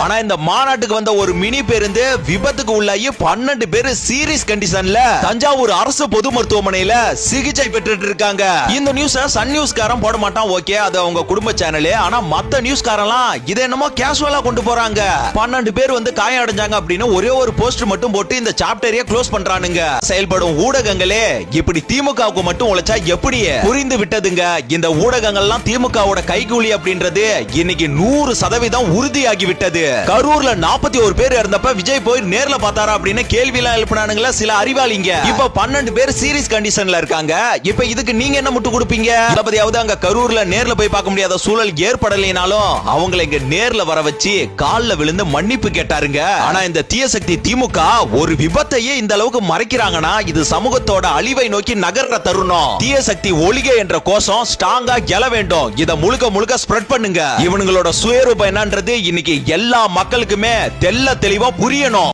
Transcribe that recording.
ஆனா இந்த மாநாட்டுக்கு வந்த ஒரு மினி பேருந்து விபத்துக்கு உள்ளாகி 12 பேர் சீரியஸ் கண்டிஷன்ல தஞ்சாவூர் அரசு பொது மருத்துவமனையில சிகிச்சை பெற்றுட்டு இருக்காங்க. இந்த நியூஸ் சன் நியூஸ்காரன் போட மாட்டான், ஓகே, அது அவங்க குடும்ப சேனல். ஆனா மத்த நியூஸ்காரன்லாம் இதை என்னமோ கேஷுவலா கொண்டு போறாங்க. 12 பேர் வந்து காயம் அடைஞ்சாங்க அப்படின்னு ஒரே ஒரு போஸ்ட் மட்டும் போட்டு இந்த சாப்டரையே க்ளோஸ் பண்றானுங்க. செயல்படும் ஊடகங்களே இப்படி திமுகவுக்கு மட்டும் உழைச்சா எப்படி புரிந்து விட்டதுங்க. இந்த ஊடகங்கள்லாம் திமுகவோட கைகூலி அப்படின்றது இன்னைக்கு 100% உறுதியாகி விட்டது. கரூர்ல 41 பேர் இருந்தப்ப விஜய் போய் நேர்ல பார்த்தாரா அப்படின்னு கேள்வி எல்லாம் எழுப்பினானுங்களா சில அறிவாளிங்க. இப்ப 12 பேர் சீரியஸ் கண்டிஷன்ல இருக்காங்க. இப்ப இதுக்கு நீங்க என்ன முட்டு கொடுப்பீங்க? தளபதியாவது அங்க கரூர்ல நேர்ல போய் பார்க்க முடியாத சூழல் ஏற்படலைனாலும் அவங்களை இங்க நேர்ல வர வச்சு கால்ல விழுந்து மன்னிப்பு கேட்டாருங்க. ஆனா இந்த தீய சக்தி திமுக ஒரு விபத்தையே இந்த அளவுக்கு மறைக்கிறாங்கன்னா இது சமூகத்தோட அழிவை நோக்கி நகர்ற தருணம். தீய சக்தி ஒழிக என்ற கோஷம் ஸ்ட்ராங்கா எழ வேண்டும். இத முழுக்க முழுக்க ஸ்ப்ரெட் பண்ணுங்க. இவனுங்களோட சுயரூபம் என்னன்றது இன்னைக்கு எல்லா மக்களுக்குமே தெள்ள தெளிவா புரியணும்.